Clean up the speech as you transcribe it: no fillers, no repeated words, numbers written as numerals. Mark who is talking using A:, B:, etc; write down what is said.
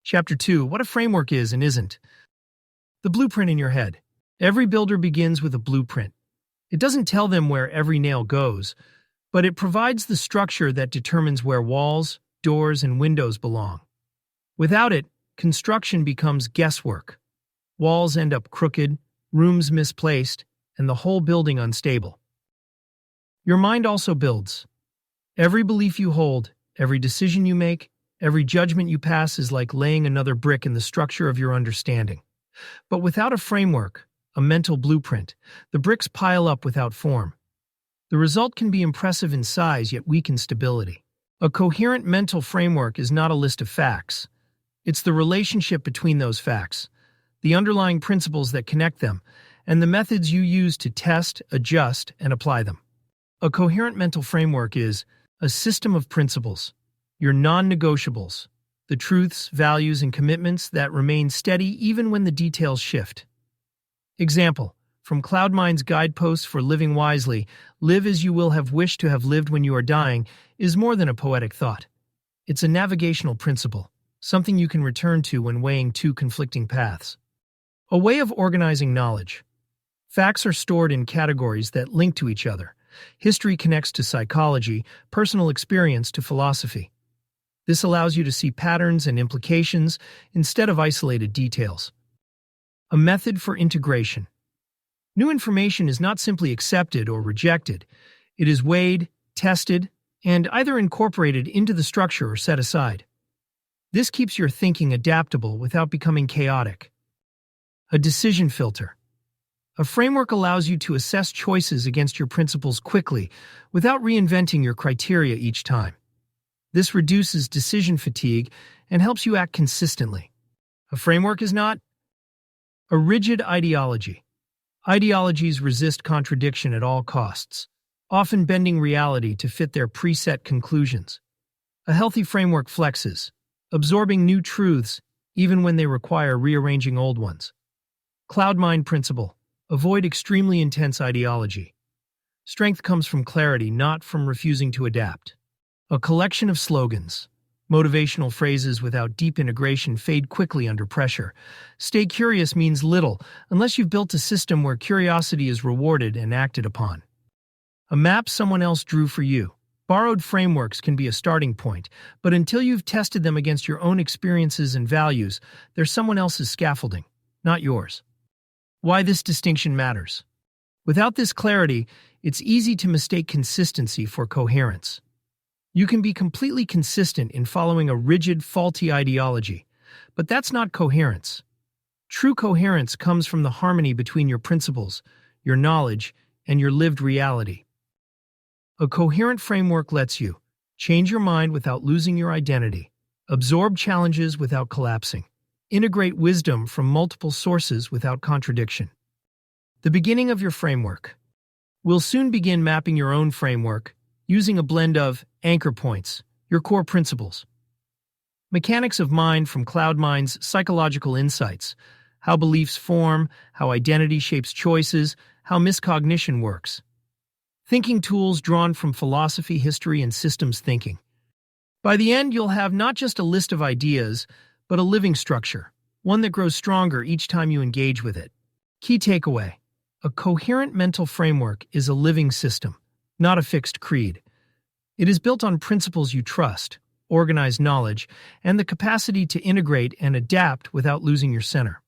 A: Chapter 2. What a framework is and isn't. The blueprint in your head. Every builder begins with a blueprint. It doesn't tell them where every nail goes, but it provides the structure that determines where walls, doors, and windows belong. Without it, construction becomes guesswork. Walls end up crooked, rooms misplaced, and the whole building unstable. Your mind also builds. Every belief you hold, every decision you make, every judgment you pass is like laying another brick in the structure of your understanding. But without a framework, a mental blueprint, the bricks pile up without form. The result can be impressive in size yet weak in stability. A coherent mental framework is not a list of facts. It's the relationship between those facts, the underlying principles that connect them, and the methods you use to test, adjust, and apply them. A coherent mental framework is a system of principles, your non-negotiables, the truths, values, and commitments that remain steady even when the details shift. Example, from CloudMind's guideposts for living wisely, live as you will have wished to have lived when you are dying, is more than a poetic thought. It's a navigational principle, something you can return to when weighing two conflicting paths. A way of organizing knowledge. Facts are stored in categories that link to each other. History connects to psychology, personal experience to philosophy. This allows you to see patterns and implications instead of isolated details. A method for integration. New information is not simply accepted or rejected. It is weighed, tested, and either incorporated into the structure or set aside. This keeps your thinking adaptable without becoming chaotic. A decision filter. A framework allows you to assess choices against your principles quickly without reinventing your criteria each time. This reduces decision fatigue and helps you act consistently. A framework is not a rigid ideology. Ideologies resist contradiction at all costs, often bending reality to fit their preset conclusions. A healthy framework flexes, absorbing new truths even when they require rearranging old ones. CloudMind principle. Avoid extremely intense ideology. Strength comes from clarity, not from refusing to adapt. A collection of slogans. Motivational phrases without deep integration fade quickly under pressure. Stay curious means little unless you've built a system where curiosity is rewarded and acted upon. A map someone else drew for you. Borrowed frameworks can be a starting point, but until you've tested them against your own experiences and values, they're someone else's scaffolding, not yours. Why this distinction matters. Without this clarity, it's easy to mistake consistency for coherence. You can be completely consistent in following a rigid, faulty ideology, but that's not coherence. True coherence comes from the harmony between your principles, your knowledge, and your lived reality. A coherent framework lets you change your mind without losing your identity, absorb challenges without collapsing, integrate wisdom from multiple sources without contradiction. The beginning of your framework. We'll soon begin mapping your own framework using a blend of anchor points, your core principles. Mechanics of mind from CloudMind's psychological insights, how beliefs form, how identity shapes choices, how miscognition works. Thinking tools drawn from philosophy, history, and systems thinking. By the end, you'll have not just a list of ideas, but a living structure, one that grows stronger each time you engage with it. Key takeaway. A coherent mental framework is a living system, not a fixed creed. It is built on principles you trust, organized knowledge, and the capacity to integrate and adapt without losing your center.